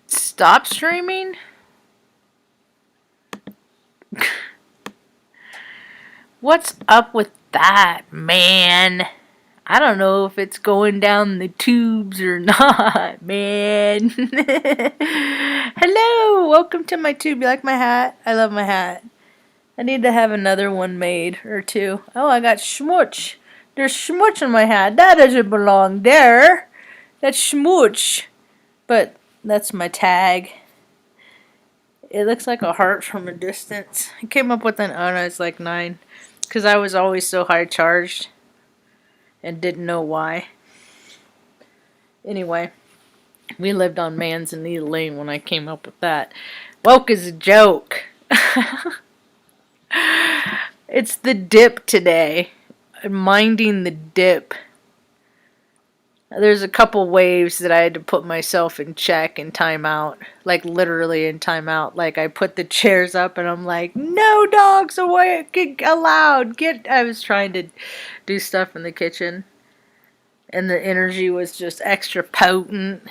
Stop streaming? What's up with that, man? I don't know if it's going down the tubes or not, man. Hello, welcome to my tube. You like my hat? I love my hat. I need to have another one made or two. Oh, I got schmutz. There's schmutz on my hat. That doesn't belong there. That's schmutz. But that's my tag. It looks like a heart from a distance. I came up with an O when I was like 9. Because I was always so high charged. And didn't know why. Anyway. We lived on Manzanita Lane when I came up with that. Woke is a joke. It's the dip today. I'm minding the dip. There's a couple waves that I had to put myself in check and time out. Like literally in time out. Like I put the chairs up and I'm like, no dogs away allowed. I was trying to do stuff in the kitchen. And the energy was just extra potent.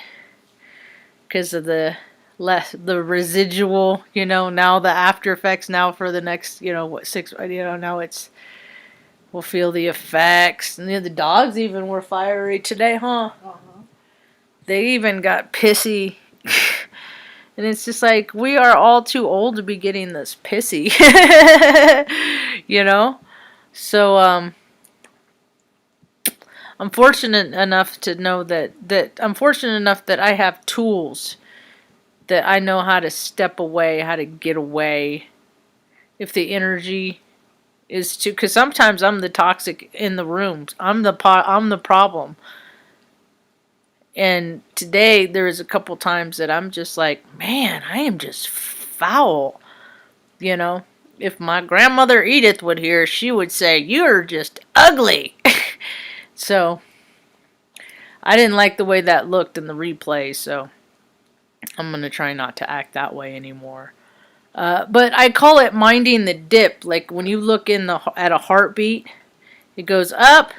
Because of the residual, now the after effects now for the next, 6, now we'll feel the effects. And the dogs even were fiery today, huh? They even got pissy. And it's just like, we are all too old to be getting this pissy. So, I'm fortunate enough to know that I'm fortunate enough that I have tools that I know how to step away, how to get away if the energy is too, because sometimes I'm the toxic in the rooms. I'm the problem. And today there was a couple times that I'm just like, man, I am just foul. If my grandmother Edith would hear, she would say, you're just ugly. So, I didn't like the way that looked in the replay, so I'm going to try not to act that way anymore. But I call it minding the dip. Like when you look at a heartbeat, it goes up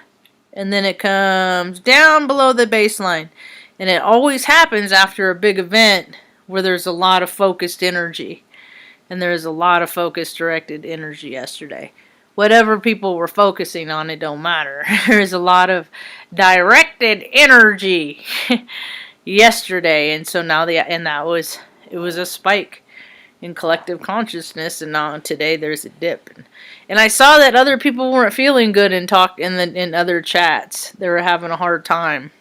and then it comes down below the baseline. And it always happens after a big event where there's a lot of focused energy. And there's a lot of focused directed energy yesterday. Whatever people were focusing on, it don't matter. There's a lot of directed energy yesterday, and so now it was a spike in collective consciousness, and now today there's a dip. And I saw that other people weren't feeling good in other chats. They were having a hard time.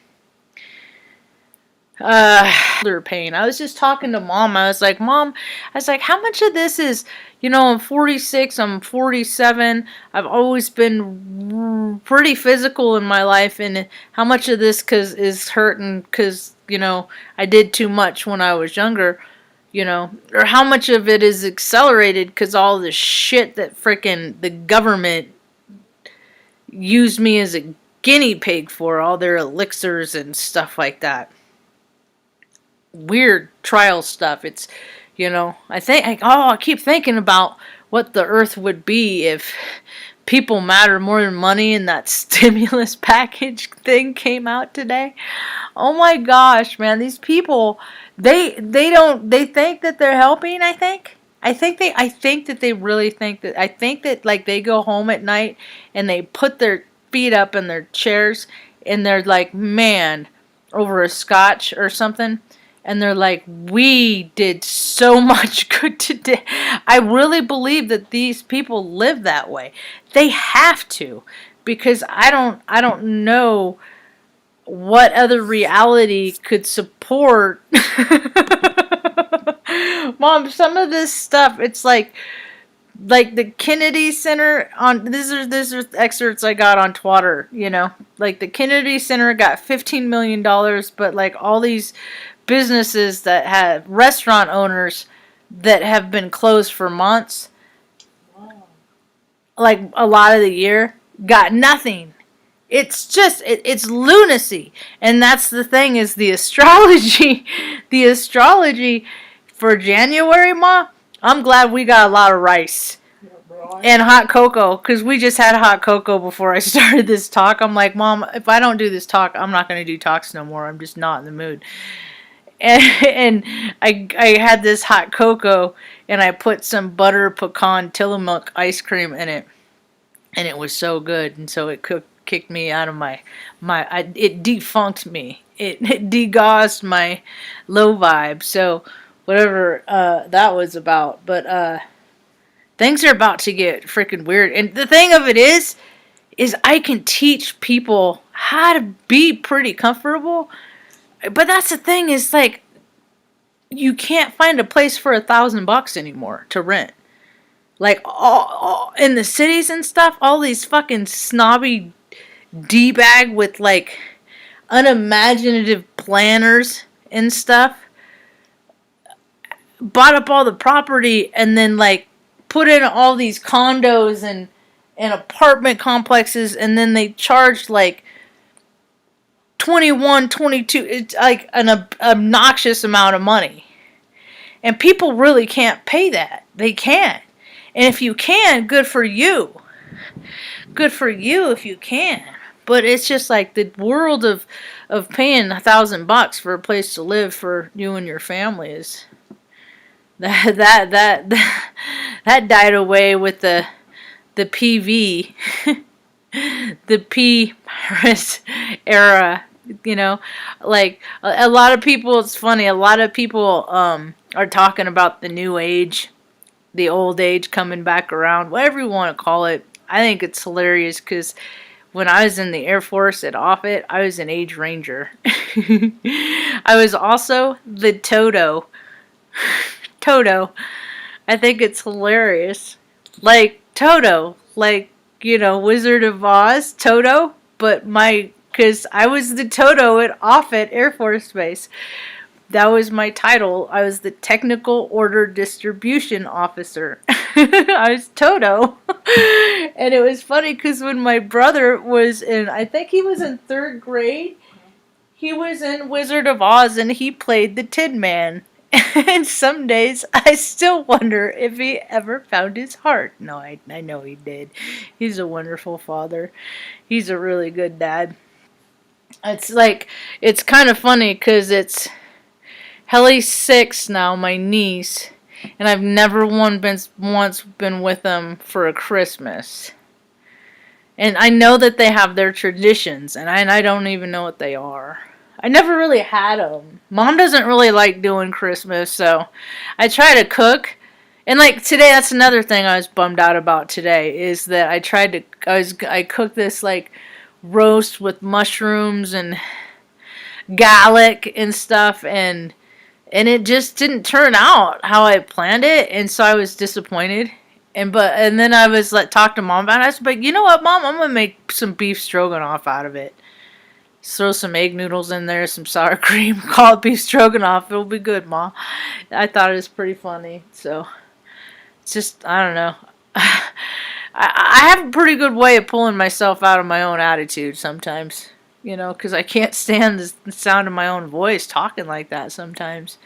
Shoulder pain. I was just talking to Mom. I was like, how much of this is, I'm 46, I'm 47. I've always been pretty physical in my life, and how much of this is hurting because, I did too much when I was younger, or how much of it is accelerated because all the shit that frickin' the government used me as a guinea pig for, all their elixirs and stuff like that. Weird trial stuff. It's, I keep thinking about what the earth would be if people matter more than money and that stimulus package thing came out today. Oh my gosh, man, these people, they think that they're helping, I think that they really think that, I think that like they go home at night and they put their feet up in their chairs and they're like, man, over a scotch or something. And they're like, we did so much good today. I really believe that these people live that way. They have to. Because I don't know what other reality could support. Mom, some of this stuff, it's like the Kennedy Center these are excerpts I got on Twitter, like the Kennedy Center got $15 million, but like all these businesses that have restaurant owners that have been closed for months, like a lot of the year, got nothing. It's just, it's lunacy. And that's the thing, is the astrology for January, Ma, I'm glad we got a lot of rice. And hot cocoa, because we just had hot cocoa before I started this talk. I'm like, Mom, if I don't do this talk, I'm not going to do talks no more. I'm just not in the mood. And I had this hot cocoa, and I put some butter pecan Tillamook ice cream in it, and it was so good. And so it kicked me out of it defunked me. It degaussed my low vibe. So whatever that was about. But things are about to get freaking weird. And the thing of it is I can teach people how to be pretty comfortable. But that's the thing is like, you can't find a place for $1,000 anymore to rent. Like all in the cities and stuff, all these fucking snobby D-bag with like unimaginative planners and stuff bought up all the property and then like put in all these condos and apartment complexes, and then they charged like 21, 22, it's like an obnoxious amount of money. And people really can't pay that. They can't. And if you can, good for you. Good for you if you can. But it's just like the world of paying $1,000 for a place to live for you and your family is that died away with the PV, the P-Paris era. You know, like a lot of people, it's funny, a lot of people are talking about the new age, the old age coming back around, whatever you want to call it. I think it's hilarious because when I was in the Air Force at Offutt, I was an age ranger. I was also the Toto. Toto. I think it's hilarious. Like Toto, like, you know, Wizard of Oz, Toto, but because I was the Toto at Offutt Air Force Base. That was my title. I was the Technical Order Distribution Officer. I was Toto. And it was funny because when my brother was I think he was in 3rd grade, he was in Wizard of Oz and he played the Tin Man. And some days I still wonder if he ever found his heart. No, I know he did. He's a wonderful father. He's a really good dad. It's like, it's kind of funny because it's Helly's 6 now, my niece, and I've never once been with them for a Christmas. And I know that they have their traditions, and I don't even know what they are. I never really had them. Mom doesn't really like doing Christmas, so I try to cook. And like today, that's another thing I was bummed out about today, is that I cooked this like roast with mushrooms and garlic and stuff, and it just didn't turn out how I planned it, and so I was disappointed. And then I was like, talk to Mom about it. I was like, you know what, Mom, I'm gonna make some beef stroganoff out of it. Throw some egg noodles in there, some sour cream, call it beef stroganoff. It'll be good, Mom. I thought it was pretty funny. So it's just, I don't know. I have a pretty good way of pulling myself out of my own attitude sometimes. You know, because I can't stand the sound of my own voice talking like that sometimes.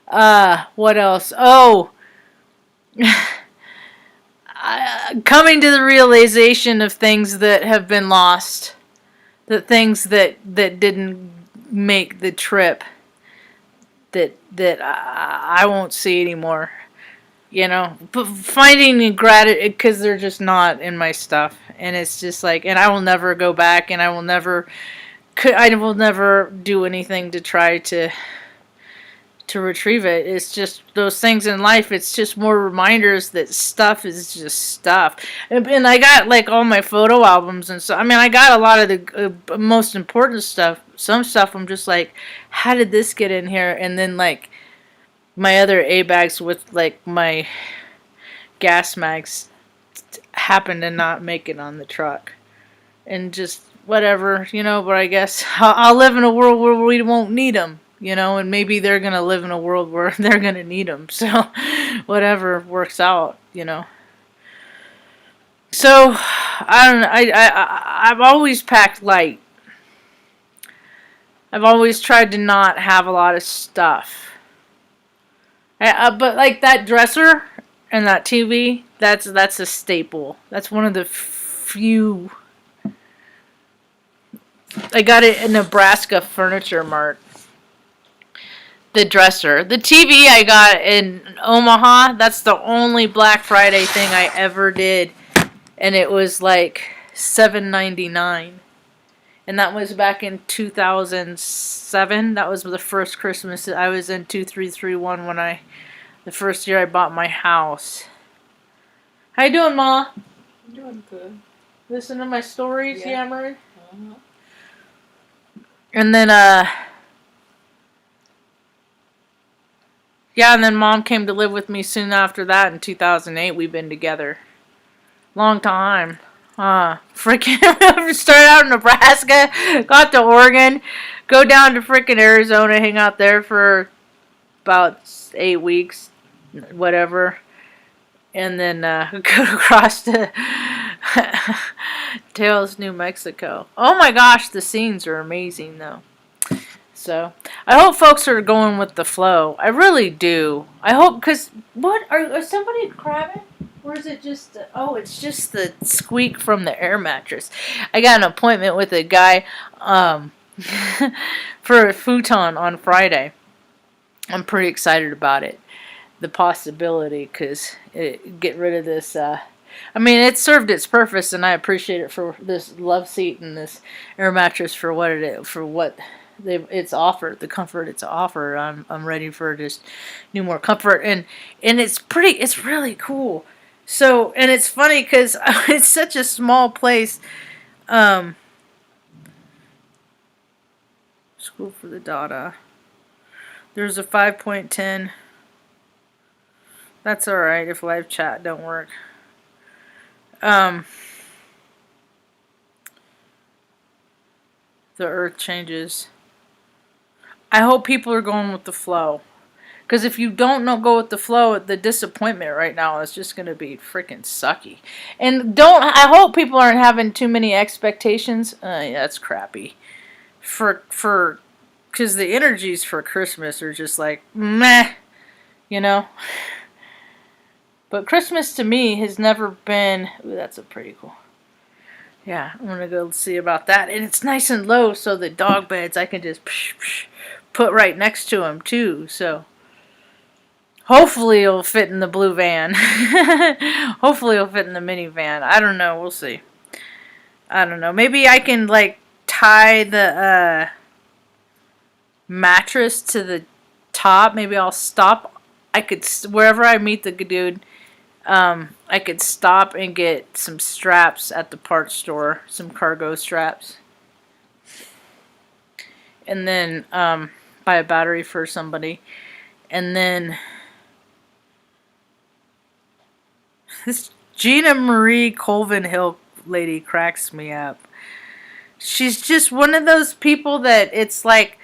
What else? Oh, coming to the realization of things that have been lost. The things that didn't make the trip. That I won't see anymore. You know, but finding gratitude because they're just not in my stuff. And it's just like, and I will never go back, and I will never do anything to try to retrieve it. It's just those things in life. It's just more reminders that stuff is just stuff. And I got like all my photo albums and so. I mean, I got a lot of the most important stuff. Some stuff I'm just like, how did this get in here? And then like my other A-bags with like my gas mags happened to not make it on the truck. And just whatever, you know, but I guess I'll live in a world where we won't need them, you know, and maybe they're going to live in a world where they're going to need them. So whatever works out, you know. So I don't know. I've always packed light. I've always tried to not have a lot of stuff. But like that dresser, And that TV, that's a staple. That's one of the few. I got it in Nebraska Furniture Mart. The dresser. The TV I got in Omaha, that's the only Black Friday thing I ever did. And it was like $7.99. And that was back in 2007. That was the first Christmas. I was in 2331 when the first year I bought my house. How you doing, Ma? I'm doing good. Listen to my stories, yammering? Uh-huh. And then, yeah, and then Mom came to live with me soon after that in 2008. We've been together. Long time. Freaking started out in Nebraska, got to Oregon, go down to freaking Arizona, hang out there for about 8 weeks, whatever, and then go across to Taos, New Mexico. Oh my gosh, the scenes are amazing though. So I hope folks are going with the flow. I really do. I hope, because what are somebody crabbing? Or is it just, it's just the squeak from the air mattress. I got an appointment with a guy for a futon on Friday. I'm pretty excited about it. The possibility, because get rid of this. I mean, it served its purpose, and I appreciate it for this love seat and this air mattress for what it is, for what it's offered, the comfort it's offered. I'm ready for just new more comfort, and it's really cool. So, and it's funny because it's such a small place. School for the Dada. There's a 5.10. That's alright if live chat don't work. The earth changes. I hope people are going with the flow. Because if you don't go with the flow, the disappointment right now is just going to be freaking sucky. And I hope people aren't having too many expectations. Yeah, that's crappy. Because the energies for Christmas are just like, meh, you know. But Christmas to me has never been, ooh, that's a pretty cool. Yeah, I'm going to go see about that. And it's nice and low, so the dog beds I can just put right next to them too, so. Hopefully it'll fit in the blue van. Hopefully it'll fit in the minivan. I don't know. We'll see. I don't know. Maybe I can, like, tie the mattress to the top. Maybe I'll stop. Wherever I meet the dude, I could stop and get some straps at the parts store. Some cargo straps. And then buy a battery for somebody. And then this Gina Marie Colvin Hill lady cracks me up. She's just one of those people that it's like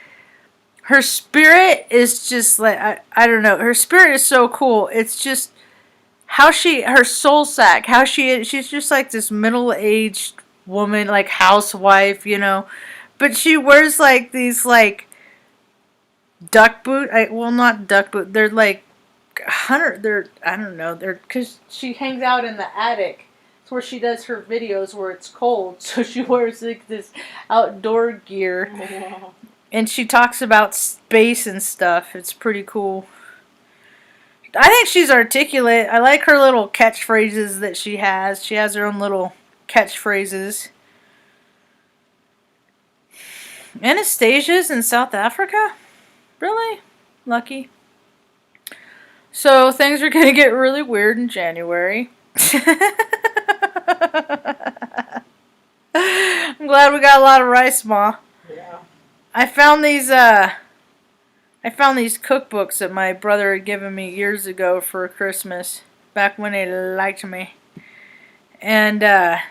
her spirit is just like, I don't know. Her spirit is so cool. It's just her soul sack, she's just like this middle-aged woman, like housewife, you know. But she wears like these like duck boot. Not duck boot. They're like I don't know. Because she hangs out in the attic. It's where she does her videos where it's cold. So she wears like this outdoor gear. Wow. And she talks about space and stuff. It's pretty cool. I think she's articulate. I like her little catchphrases that she has. She has her own little catchphrases. Anastasia's in South Africa? Really? Lucky. So things are going to get really weird in January. I'm glad we got a lot of rice, Ma. Yeah. I found these cookbooks that my brother had given me years ago for Christmas, back when he liked me. And back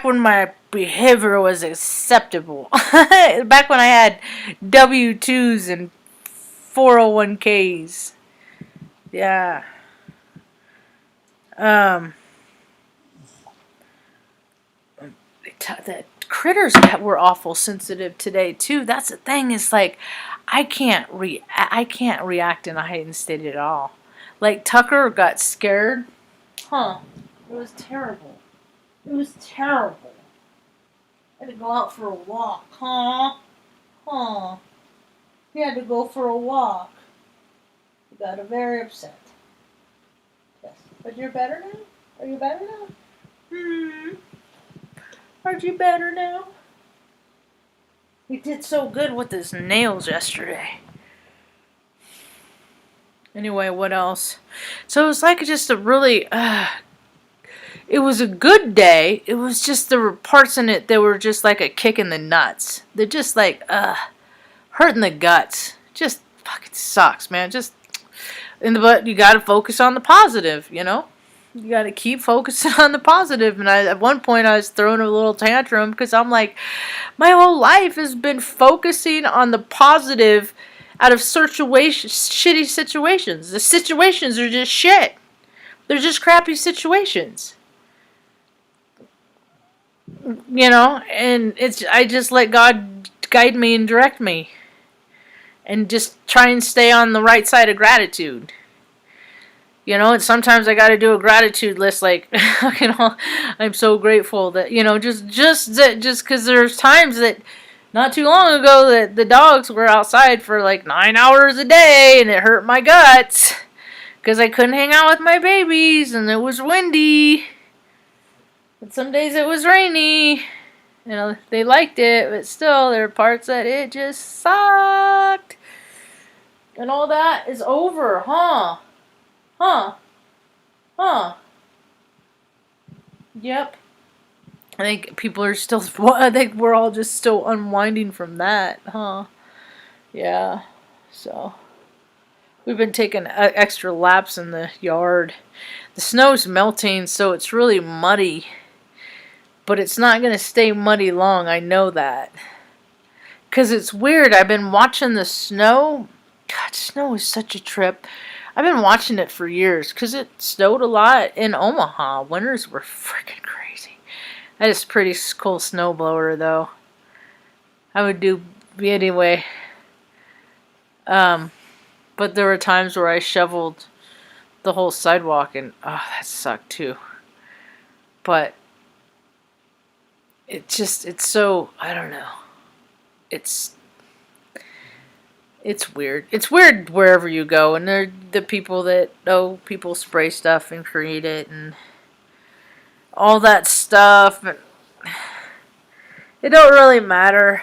when my behavior was acceptable. Back when I had W-2s and 401ks. Yeah. The critters were awful sensitive today too. That's the thing. Is like I can't react in a heightened state at all. Like Tucker got scared. Huh. It was terrible. It was terrible. I had to go out for a walk. Huh? Huh. He had to go for a walk. He got very upset. Yes. But you're better now? Are you better now? Are you better now? He did so good with his nails yesterday. Anyway, what else? So it was like just a really, it was a good day. It was just there were parts in it that were just like a kick in the nuts. They're just like, hurting the guts. Just fucking sucks, man. Just, but you gotta focus on the positive, you know? You gotta keep focusing on the positive. And at one point I was throwing a little tantrum because I'm like, my whole life has been focusing on the positive out of shitty situations. The situations are just shit. They're just crappy situations. You know, and I just let God guide me and direct me. And just try and stay on the right side of gratitude. You know, and sometimes I got to do a gratitude list, like, you know, I'm so grateful that, you know, just because there's times that, not too long ago, that the dogs were outside for like 9 hours a day, and it hurt my guts, because I couldn't hang out with my babies, and it was windy, and some days it was rainy, you know, they liked it, but still, there are parts that it just sucked, and all that is over, huh? Yep. I think people are still, I think we're all just still unwinding from that, huh? Yeah. So, we've been taking extra laps in the yard. The snow's melting, so it's really muddy. But it's not going to stay muddy long, I know that. Because it's weird, I've been watching the snow. God, snow is such a trip. I've been watching it for years because it snowed a lot in Omaha. Winters were freaking crazy. That is a pretty cool snowblower, though. I would do anyway. But there were times where I shoveled the whole sidewalk, and that sucked too. But it's so, I don't know. It's weird. It's weird wherever you go, and they're the people that, people spray stuff and create it, and all that stuff. And it don't really matter.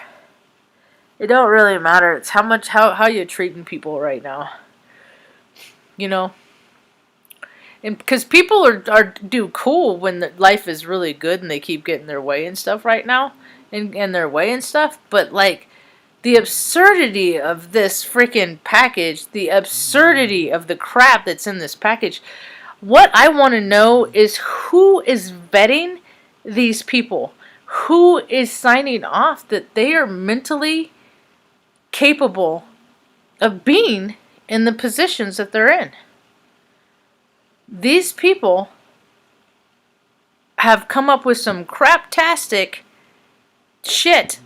It don't really matter. It's how you're treating people right now. You know? And because people do cool when life is really good and they keep getting their way and stuff right now, and their way and stuff, but like, the absurdity of this freaking package, the absurdity of the crap that's in this package. What I want to know is who is vetting these people? Who is signing off that they are mentally capable of being in the positions that they're in? These people have come up with some craptastic shit.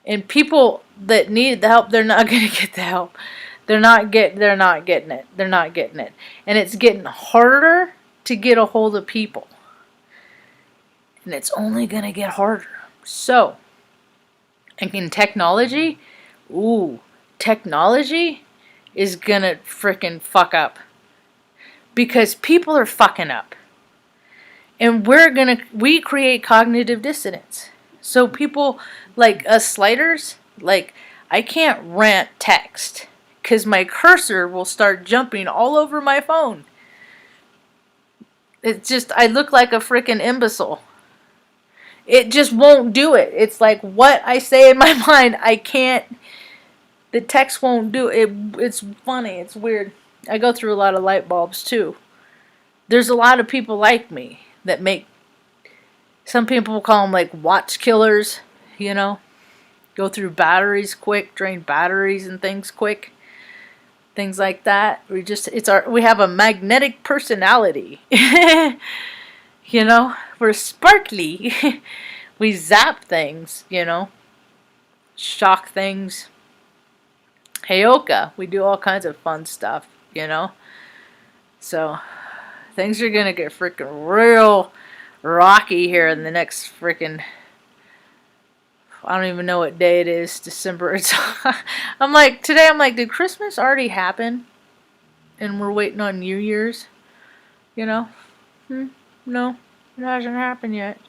And people that need the help, they're not going to get the help. They're not getting it. They're not getting it. And it's getting harder to get a hold of people. And it's only going to get harder. So, and in technology, technology is going to frickin' fuck up. Because people are fucking up. And we create cognitive dissonance. So people like us sliders, like, I can't rant text because my cursor will start jumping all over my phone. It's just, I look like a freaking imbecile. It just won't do it. It's like what I say in my mind, I can't, the text won't do it. It's funny, it's weird. I go through a lot of light bulbs too. There's a lot of people like me that make, some people call them like watch killers, you know. Go through batteries quick, drain batteries and things quick. Things like that. We have a magnetic personality. You know, we're sparkly. We zap things, you know. Shock things. Heyoka, we do all kinds of fun stuff, you know. So things are gonna get freaking real rocky here in the next freaking, I don't even know what day it is, December. It's I'm like, today I'm like, did Christmas already happen? And we're waiting on New Year's? You know? No, it hasn't happened yet.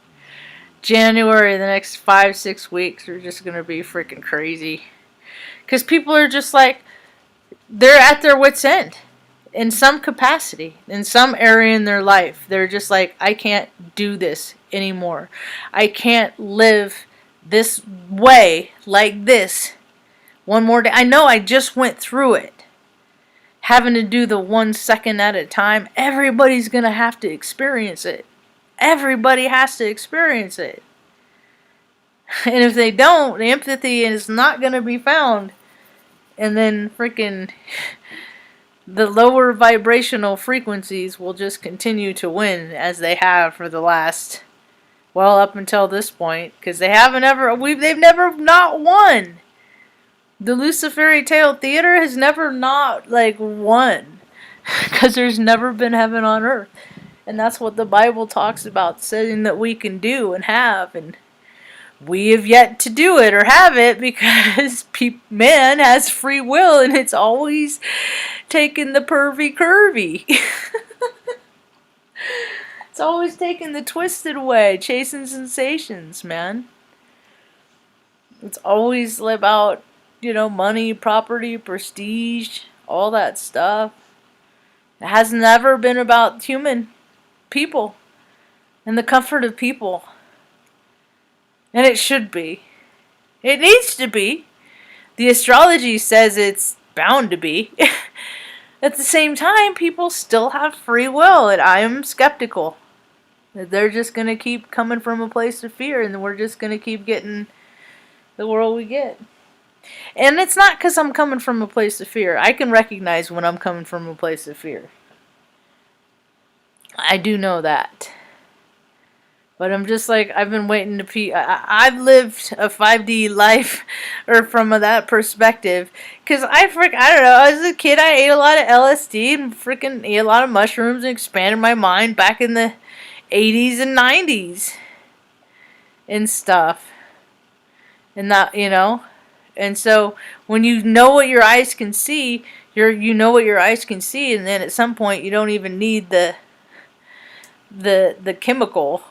January, the next 5-6 weeks are just gonna be freaking crazy. Because people are just like, they're at their wits' end. In some capacity, in some area in their life. They're just like, I can't do this anymore. I can't live this way, like this, one more day. I know I just went through it. Having to do the 1 second at a time. Everybody's going to have to experience it. Everybody has to experience it. And if they don't, the empathy is not going to be found. And then freaking the lower vibrational frequencies will just continue to win as they have for the last, well, up until this point, because they've never not won. The Luciferi Tale Theater has never not won, because there's never been heaven on earth, and that's what the Bible talks about, saying that we can do and have, and we have yet to do it or have it because man has free will, and it's always taking the pervy curvy. It's always taking the twisted way, chasing sensations, man. It's always about, money, property, prestige, all that stuff. It has never been about human people and the comfort of people. And it should be. It needs to be. The astrology says it's bound to be. At the same time, people still have free will, and I am skeptical. They're just going to keep coming from a place of fear, and we're just going to keep getting the world we get. And it's not because I'm coming from a place of fear. I can recognize when I'm coming from a place of fear. I do know that. But I'm just like, I've been waiting to I've lived a 5D life, or from that perspective. Because I don't know, as a kid I ate a lot of LSD and freaking ate a lot of mushrooms and expanded my mind back in the 80s and 90s. And stuff. And that, And so, when you know what your eyes can see, you know what your eyes can see, and then at some point you don't even need the chemical,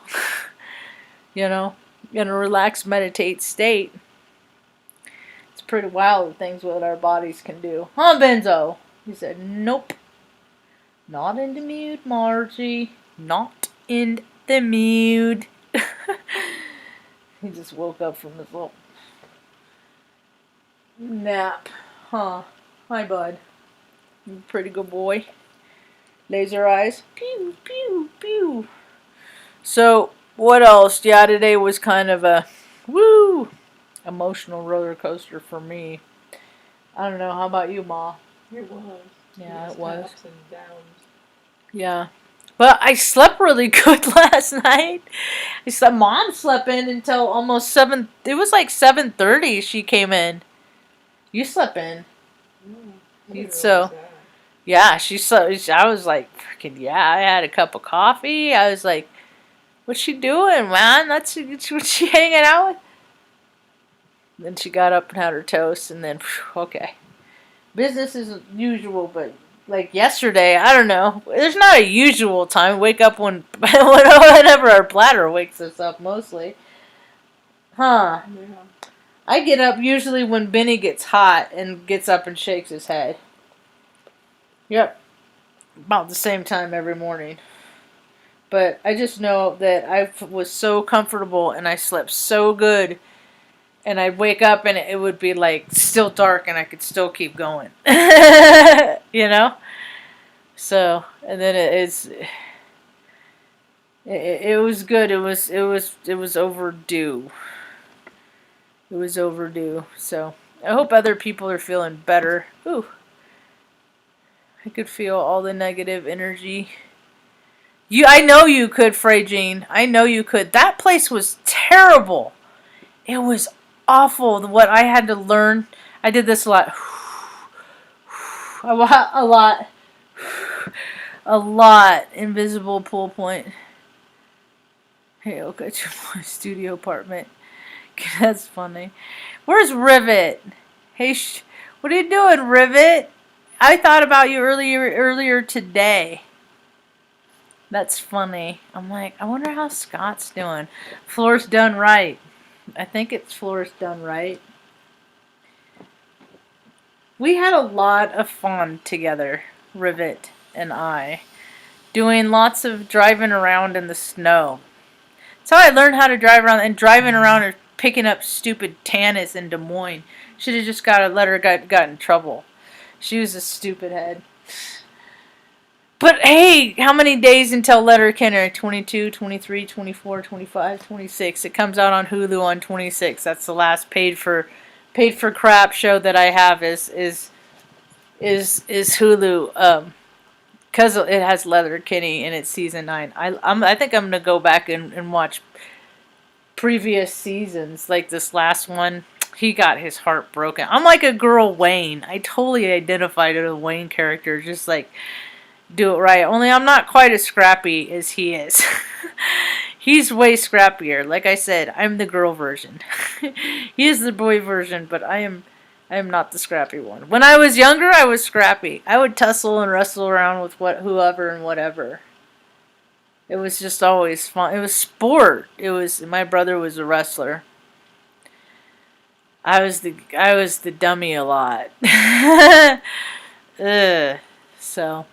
in a relaxed, meditate state. It's pretty wild the things what our bodies can do. Huh, Benzo? He said, nope. Not in the mood, Margie. Not in the mood. He just woke up from his little nap. Huh. Hi, bud. You pretty good boy. Laser eyes. Pew, pew, pew. So, what else? Yeah, today was kind of a emotional roller coaster for me. I don't know. How about you, Ma? It was. Yeah, it was. Ups and downs. Yeah. But I slept really good last night. Mom slept in until almost 7. It was like 7:30 she came in. You slept in. So, yeah, she slept. I was like, freaking, yeah, I had a cup of coffee. I was like, what's she doing, man? That's what she hanging out with? Then she got up and had her toast, and then, okay. Business as usual, but like yesterday, I don't know. There's not a usual time. Wake up whenever our bladder wakes us up, mostly. Huh. Yeah. I get up usually when Benny gets hot and gets up and shakes his head. Yep. About the same time every morning. But I just know that I was so comfortable and I slept so good. And I'd wake up and it would be like still dark and I could still keep going. So, and then it was good. It was overdue. It was overdue. So, I hope other people are feeling better. Ooh. I could feel all the negative energy. I know you could, Frey Jean. I know you could. That place was terrible. It was awful. What I had to learn. I did this a lot. A lot. A lot. Invisible pull point. Hey, I'll get you my studio apartment. That's funny. Where's Rivet? Hey, what are you doing, Rivet? I thought about you earlier today. That's funny. I'm like, I wonder how Scott's doing. Floor's done right. I think it's floor's done right. We had a lot of fun together, Rivet and I, doing lots of driving around in the snow. That's how I learned how to drive around, and driving around and picking up stupid Tanis in Des Moines. Should have just let her got in trouble. She was a stupid head. But hey, how many days until Letterkenny? 22, 23, 24, 25, 26. It comes out on Hulu on 26. That's the last paid for crap show that I have is Hulu. Because it has Letterkenny in its season 9. I think I'm gonna go back and watch previous seasons, like this last one. He got his heart broken. I'm like a girl Wayne. I totally identified with a Wayne character, just like do it right. Only I'm not quite as scrappy as he is. He's way scrappier. Like I said, I'm the girl version. He is the boy version, but I am not the scrappy one. When I was younger, I was scrappy. I would tussle and wrestle around with whoever and whatever. It was just always fun. It was sport. My brother was a wrestler. I was the dummy a lot. So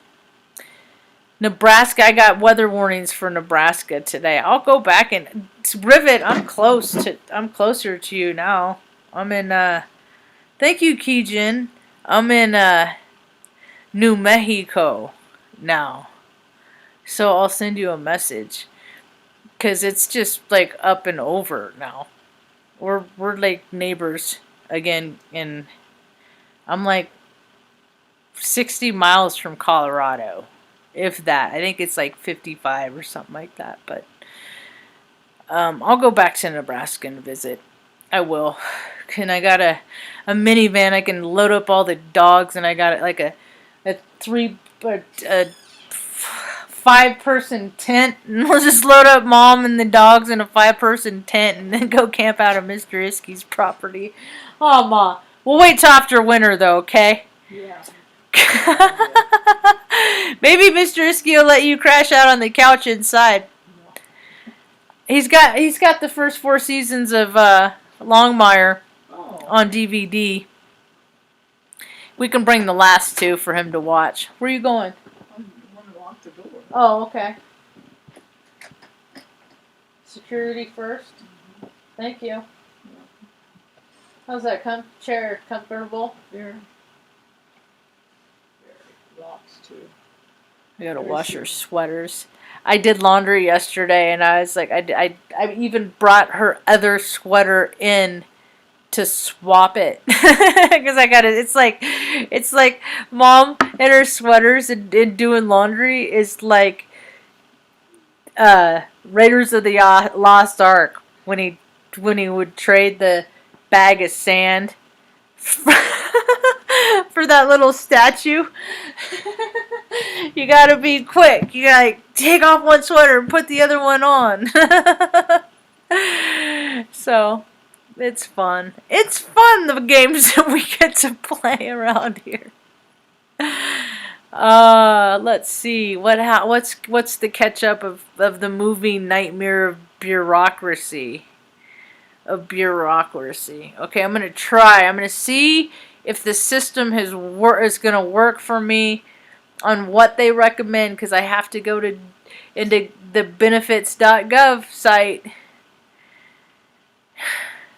Nebraska, I got weather warnings for Nebraska today. I'll go back and Rivet. I'm closer to you now. I'm in thank you, Keijin. I'm in New Mexico now. So I'll send you a message. Cause it's just like up and over now. We're like neighbors again, and I'm like 60 miles from Colorado. If that. I think it's like 55 or something like that. But I'll go back to Nebraska and visit. I will. And I got a minivan. I can load up all the dogs, and I got like a 5-person tent. And we'll just load up Mom and the dogs in a 5-person tent and then go camp out of Mr. Iskey's property. Oh, Ma. We'll wait till after winter, though, okay? Yeah. Maybe Mr. Iskey will let you crash out on the couch inside. He's got the first 4 seasons of Longmire on DVD. We can bring the last 2 for him to watch. Where are you going? I want to lock the door. Oh, okay. Security first. Mm-hmm. Thank you. Yeah. How's that chair comfortable? There. Locks too. I gotta wash her sweaters. I did laundry yesterday, and I was like, I even brought her other sweater in to swap it because I got it. It's like Mom and her sweaters and doing laundry is like Raiders of the Lost Ark when he would trade the bag of sand for that little statue. You gotta be quick. You gotta take off one sweater and put the other one on. So, it's fun. It's fun, the games that we get to play around here. Let's see. What's the catch up of the movie Nightmare of Bureaucracy? Okay, I'm gonna try. I'm gonna see if the system is gonna work for me on what they recommend, because I have to go into the benefits.gov site.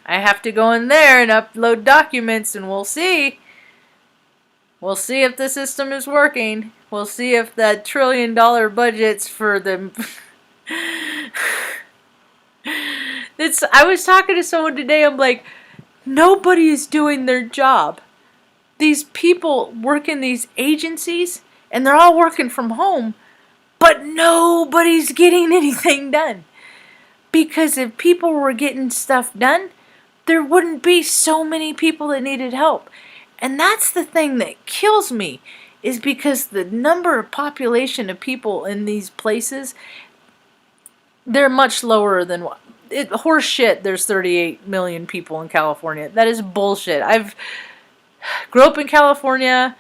I have to go in there and upload documents, and we'll see. We'll see if the system is working. We'll see if that $1 trillion budget's for the... I was talking to someone today, I'm like, nobody is doing their job. These people work in these agencies, and they're all working from home, but nobody's getting anything done. Because if people were getting stuff done, there wouldn't be so many people that needed help. And that's the thing that kills me, is because the number of population of people in these places, they're much lower than what. Horse shit, there's 38 million people in California. That is bullshit. I've grew up in California.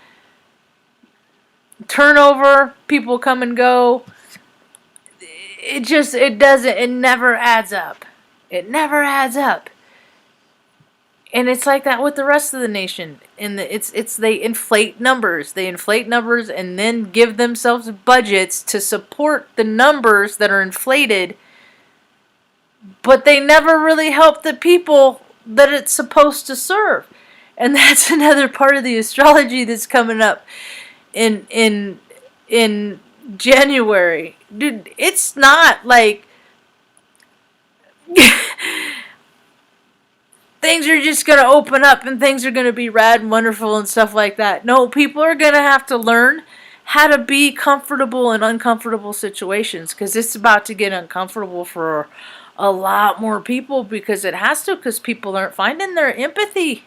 Turnover, people come and go. It never adds up. It never adds up. And it's like that with the rest of the nation. And they inflate numbers. They inflate numbers and then give themselves budgets to support the numbers that are inflated. But they never really help the people that it's supposed to serve. And that's another part of the astrology that's coming up in January. Dude, it's not like things are just going to open up and things are going to be rad and wonderful and stuff like that. No, people are going to have to learn how to be comfortable in uncomfortable situations, because it's about to get uncomfortable for a lot more people, because it has to, because people aren't finding their empathy.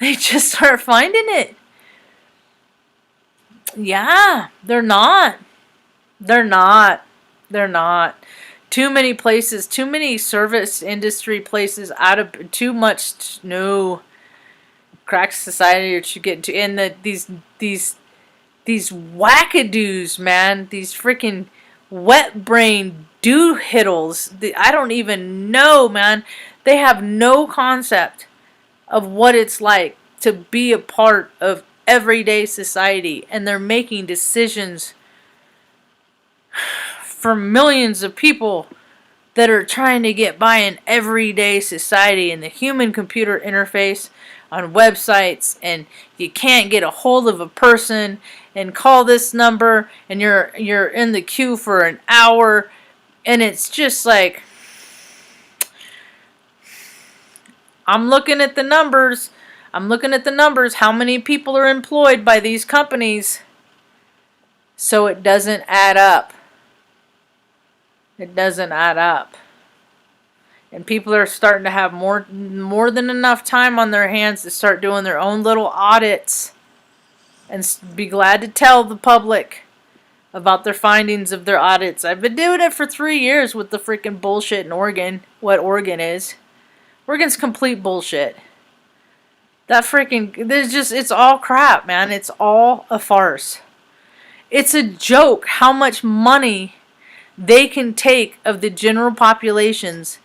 They just aren't finding it. Yeah, they're not. They're not. They're not. Too many places, too many service industry places, out of too much, no, crack society, or to get into, and these wackadoos, man, these freaking wet brain doohiddles. I don't even know, man. They have no concept of what it's like to be a part of everyday society, and they're making decisions for millions of people that are trying to get by in everyday society, and the human computer interface on websites, and you can't get a hold of a person and call this number, and you're in the queue for an hour, and it's just like, I'm looking at the numbers. How many people are employed by these companies? So it doesn't add up. It doesn't add up. And people are starting to have more than enough time on their hands to start doing their own little audits and be glad to tell the public about their findings of their audits. I've been doing it for 3 years with the freaking bullshit in Oregon. What Oregon is. Oregon's complete bullshit. That freaking, it's all crap, man. It's all a farce. It's a joke how much money they can take of the general populations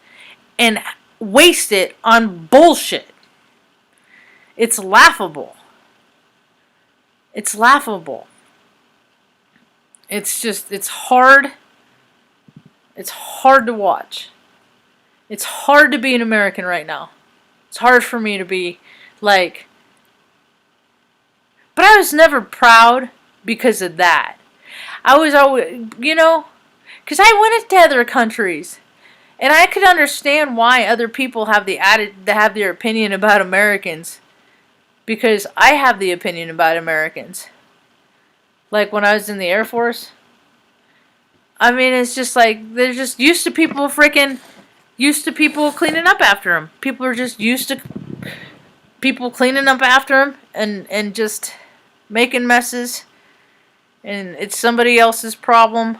and waste it on bullshit. It's laughable. It's laughable. It's just, it's hard. It's hard to watch. It's hard to be an American right now. It's hard for me to be like, but I was never proud because of that. I was always, because I went into other countries, and I could understand why other people have their opinion about Americans, because I have the opinion about Americans. Like when I was in the Air Force, I mean, it's just like they're just used to people cleaning up after them. People are just used to people cleaning up after them and just making messes. And it's somebody else's problem.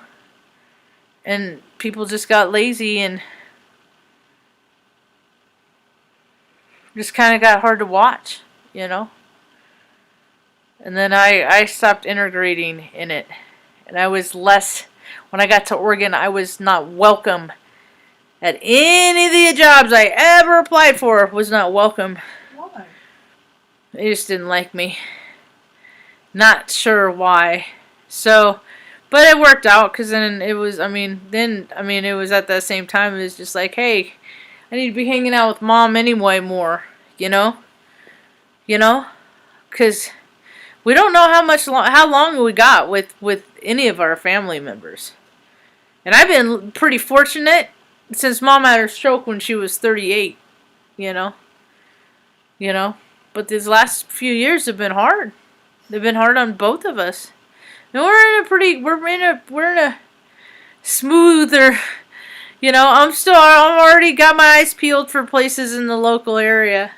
And people just got lazy and just kind of got hard to watch, And then I stopped integrating in it. And I was less, when I got to Oregon, I was not welcome at any of the jobs I ever applied for. Was not welcome. Why? They just didn't like me. Not sure why. So, but it worked out, because then it was, it was at that same time, it was just like, hey, I need to be hanging out with Mom anyway more, Because we don't know how long we got with any of our family members. And I've been pretty fortunate since Mom had her stroke when she was 38, But these last few years have been hard. They've been hard on both of us. And we're in a smoother, I'm already got my eyes peeled for places in the local area,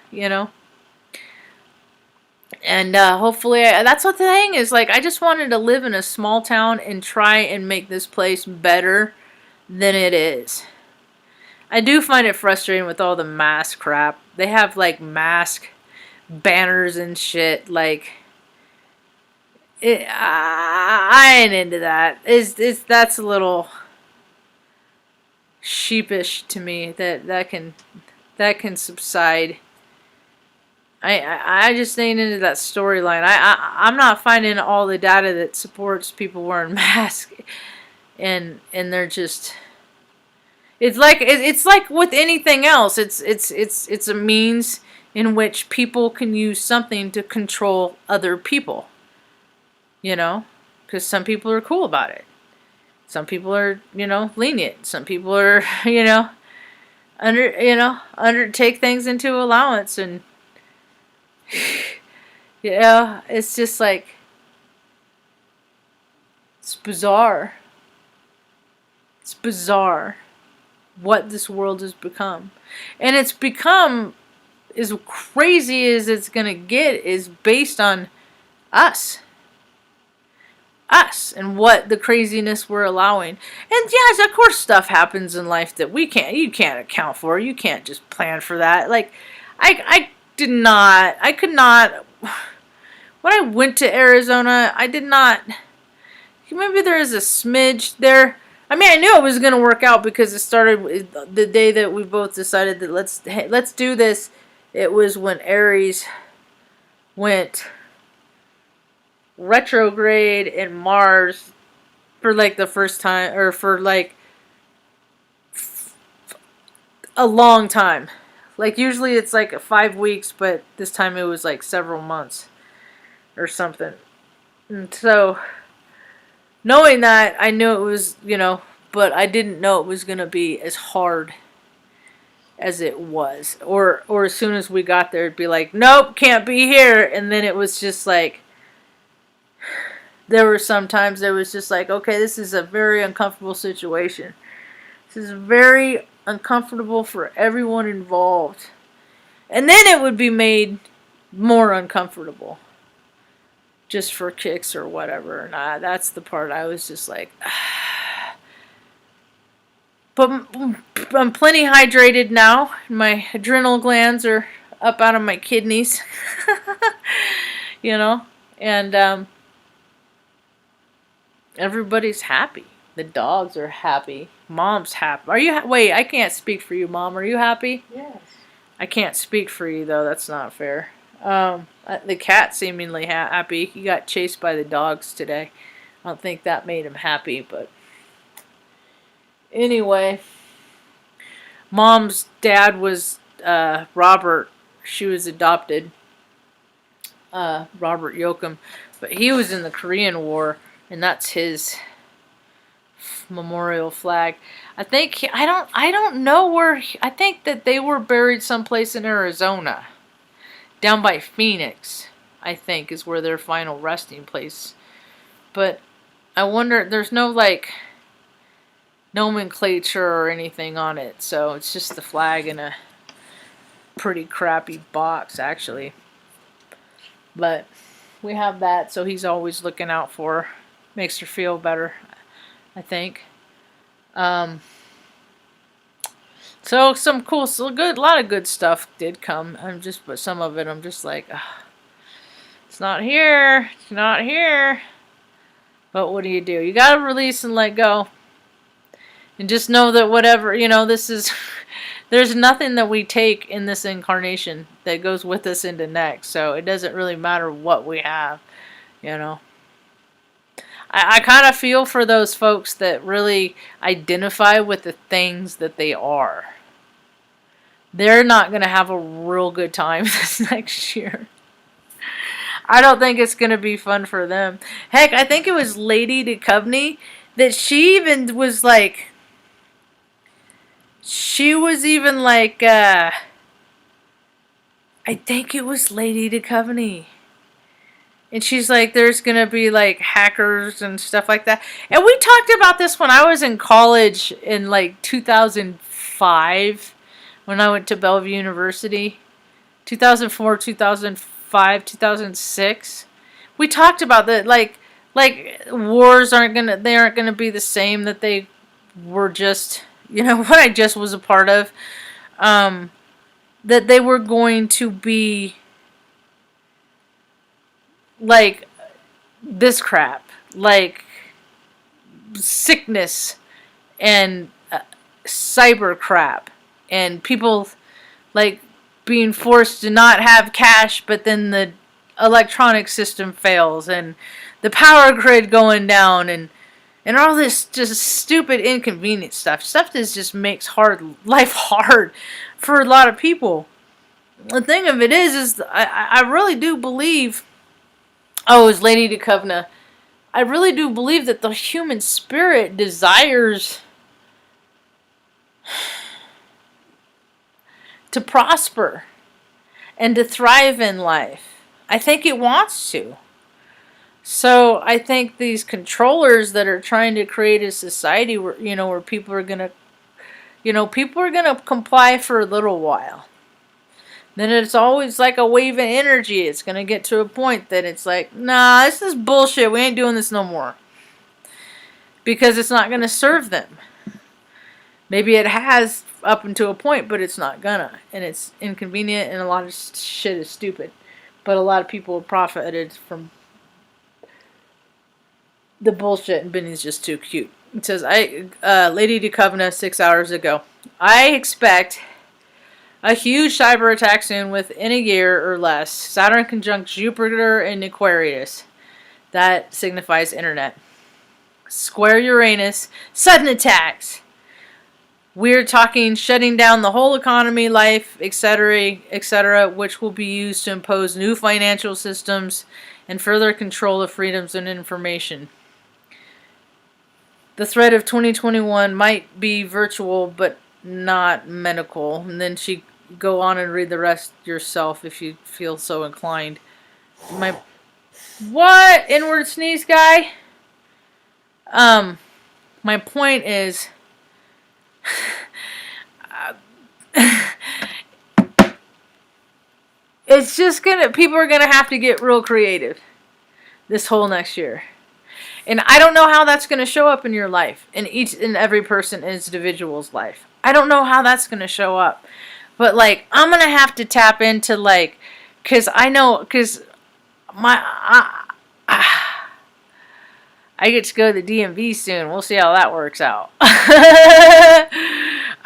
And hopefully, that's what the thing is. Like, I just wanted to live in a small town and try and make this place better than it is. I do find it frustrating with all the mask crap. They have like mask banners and shit. Like, I ain't into that. That's a little sheepish to me. That can subside. I just ain't into that storyline. I'm not finding all the data that supports people wearing masks, and they're just. It's like with anything else. It's a means in which people can use something to control other people. You know, because some people are cool about it. Some people are, lenient. Some people are, take things into allowance, and it's just like, it's bizarre. It's bizarre what this world has become. And it's become, as crazy as it's going to get, is based on us. Us and what the craziness we're allowing. And yes, of course stuff happens in life that you can't account for. You can't just plan for that. Like, I could not, when I went to Arizona, I did not, maybe there is a smidge there. I mean, I knew it was going to work out because it started the day that we both decided that let's do this. It was when Aries went retrograde in Mars for like the first time, or for like a long time. Like, usually it's like 5 weeks, but this time it was like several months or something. And so, knowing that, I knew it was, but I didn't know it was going to be as hard as it was. Or as soon as we got there, it'd be like, nope, can't be here. And then it was just like, there were some times there was just like, okay, this is a very uncomfortable situation. This is very uncomfortable for everyone involved. And then it would be made more uncomfortable. Just for kicks or whatever. And that's the part I was just like, But I'm plenty hydrated now. My adrenal glands are up out of my kidneys. And everybody's happy. The dogs are happy. Mom's happy. Wait, I can't speak for you, Mom. Are you happy? Yes. I can't speak for you, though. That's not fair. The cat seemingly happy. He got chased by the dogs today. I don't think that made him happy, but anyway. Mom's dad was Robert. She was adopted. Robert Yoakum. But he was in the Korean War, and that's his memorial flag. I think I don't know where. I think that they were buried someplace in Arizona, down by Phoenix. I think is where their final resting place. But I wonder. There's no like nomenclature or anything on it, so it's just the flag in a pretty crappy box, actually. But we have that, so he's always looking out for her. Makes her feel better, I think. So some cool, a lot of good stuff did come. But some of it, I'm just like, it's not here. It's not here. But what do? You gotta release and let go. And just know that whatever, this is, there's nothing that we take in this incarnation that goes with us into next. So it doesn't really matter what we have, I kind of feel for those folks that really identify with the things that they are. They're not going to have a real good time this next year. I don't think it's going to be fun for them. Heck, I think it was Lady Duchovny that she even was like, I think it was Lady Duchovny. And she's like, there's going to be like hackers and stuff like that. And we talked about this when I was in college in like 2005, when I went to Bellevue University. 2004, 2005. 2005, 2006. We talked about that, like wars aren't gonna be the same that they were just, what I just was a part of. That they were going to be like this crap, like sickness and cyber crap, and people like being forced to not have cash, but then the electronic system fails, and the power grid going down, and all this just stupid inconvenient stuff that just makes life hard for a lot of people. The thing of it is I really do believe, as Lady DeKovna, I really do believe that the human spirit desires to prosper and to thrive in life. I think it wants to. So I think these controllers that are trying to create a society where, where people are gonna comply for a little while. Then it's always like a wave of energy. It's gonna get to a point that it's like, nah, this is bullshit. We ain't doing this no more. Because it's not gonna serve them. Maybe it has up until a point, but it's not gonna. And it's inconvenient, and a lot of shit is stupid. But a lot of people have profited from the bullshit, and Benny's just too cute. It says, Lady DeKovna 6 hours ago. I expect a huge cyber attack soon within a year or less. Saturn conjunct Jupiter in Aquarius. That signifies internet. Square Uranus. Sudden attacks. We're talking shutting down the whole economy, life, etc., which will be used to impose new financial systems and further control of freedoms and information. The threat of 2021 might be virtual, but not medical. And then she go on and read the rest yourself if you feel so inclined. What? Inward sneeze guy? My point is, it's just people are gonna have to get real creative this whole next year. And I don't know how that's going to show up in your life, in each and every person individual's life. I don't know how that's going to show up. But, I'm going to have to tap into, because I get to go to the DMV soon. We'll see how that works out. I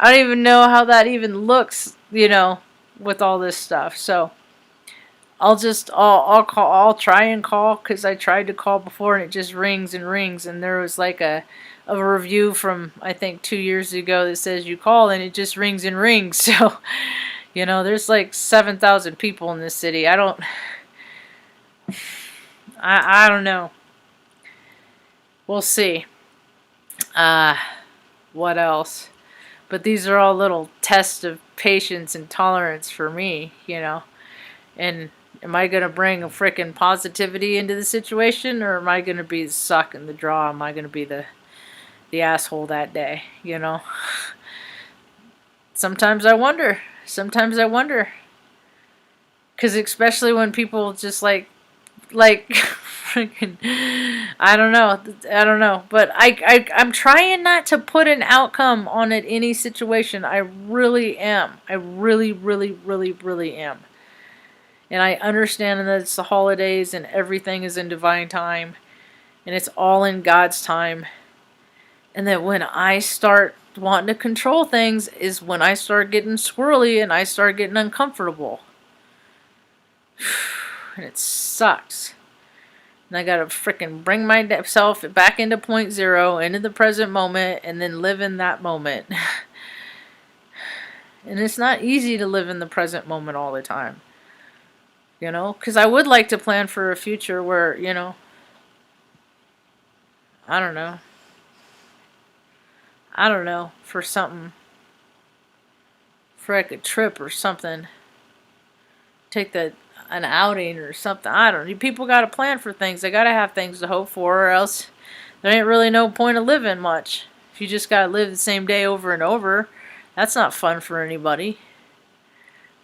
don't even know how that even looks, with all this stuff. So I'll try and call, because I tried to call before and it just rings and rings, and there was a review from I think 2 years ago that says you call and it just rings and rings. So there's 7,000 people in this city. I don't know. We'll see. What else? But these are all little tests of patience and tolerance for me, and am I going to bring a frickin' positivity into the situation, or am I going to be the suck in the draw? Am I going to be the asshole that day, Sometimes I wonder. Because especially when people just freaking, I don't know. But I'm trying not to put an outcome on it, any situation. I really am. I really, really, really, really am. And I understand that it's the holidays and everything is in divine time. And it's all in God's time. And that when I start wanting to control things is when I start getting squirrely and I start getting uncomfortable. And it sucks. And I gotta frickin' bring myself back into point zero, into the present moment, and then live in that moment. And it's not easy to live in the present moment all the time. Because I would like to plan for a future where, I don't know, for something, for a trip or something, take an outing or something. I don't know. People got to plan for things. They got to have things to hope for, or else there ain't really no point of living much. If you just got to live the same day over and over, that's not fun for anybody.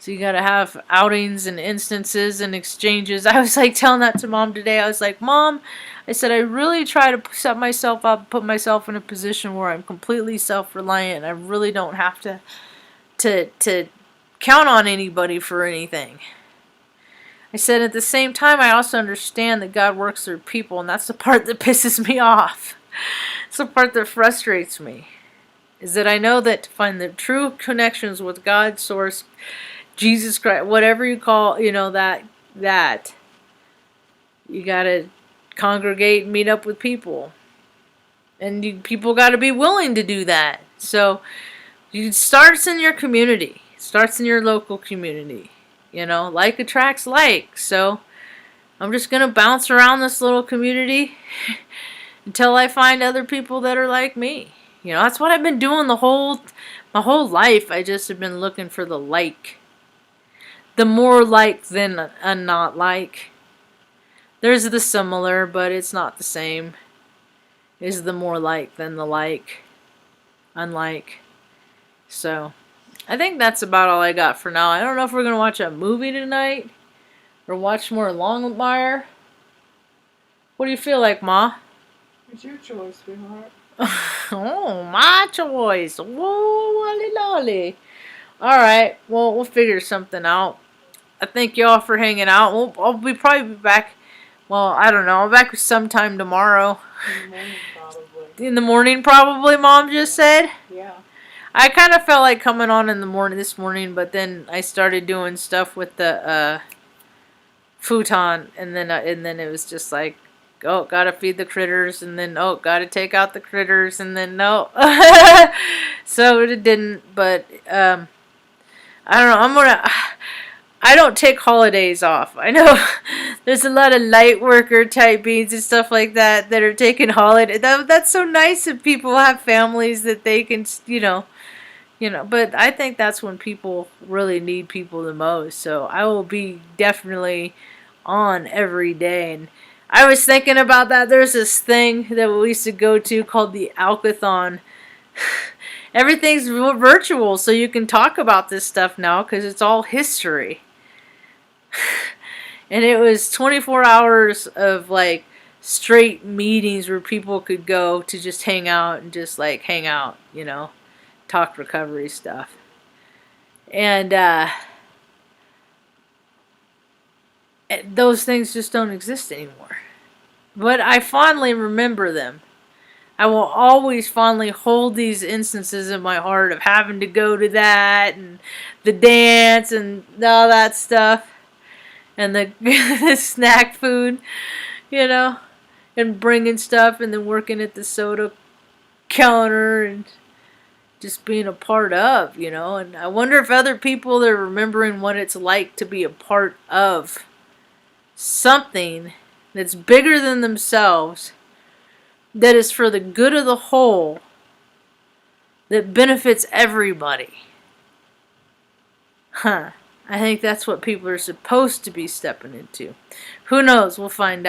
So you gotta have outings and instances and exchanges. I was like telling that to Mom today. I was like, Mom, I said, I really try to set myself up, put myself in a position where I'm completely self-reliant. I really don't have to count on anybody for anything. I said, at the same time, I also understand that God works through people, and that's the part that pisses me off. It's the part that frustrates me. Is that I know that to find the true connections with God, Source, Jesus Christ, whatever you call, that you gotta congregate and meet up with people. And people gotta be willing to do that. So, it starts in your community. It starts in your local community. Like attracts like. So, I'm just gonna bounce around this little community until I find other people that are like me. That's what I've been doing my whole life. I just have been looking for the like. The more like than a not like. There's the similar, but it's not the same. Is the more like than the like. Unlike. So, I think that's about all I got for now. I don't know if we're going to watch a movie tonight. Or watch more Longmire. What do you feel like, Ma? It's your choice, sweetheart. Oh, my choice. Whoa, lolly lolly. Alright, well, we'll figure something out. I thank y'all for hanging out. I'll probably be back. Well, I don't know. I'll be back sometime tomorrow. In the morning, probably. In the morning, probably, Mom just said. Yeah. I kind of felt like coming on in the morning this morning, but then I started doing stuff with the futon, and then it was just like, oh, gotta feed the critters, and then, oh, gotta take out the critters, and then, no. So it didn't, but, I don't know, I don't take holidays off. I know there's a lot of light worker type beings and stuff like that are taking holidays. That's so nice if people have families that they can, but I think that's when people really need people the most. So I will be definitely on every day. And I was thinking about that. There's this thing that we used to go to called the Alkathon. Everything's virtual, so you can talk about this stuff now because it's all history. And it was 24 hours of like straight meetings where people could go to just hang out and just like hang out, talk recovery stuff. And those things just don't exist anymore. But I fondly remember them. I will always fondly hold these instances in my heart of having to go to that and the dance and all that stuff. And the snack food, and bringing stuff and then working at the soda counter and just being a part of, And I wonder if other people are remembering what it's like to be a part of something that's bigger than themselves, that is for the good of the whole, that benefits everybody. I think that's what people are supposed to be stepping into. Who knows? We'll find out.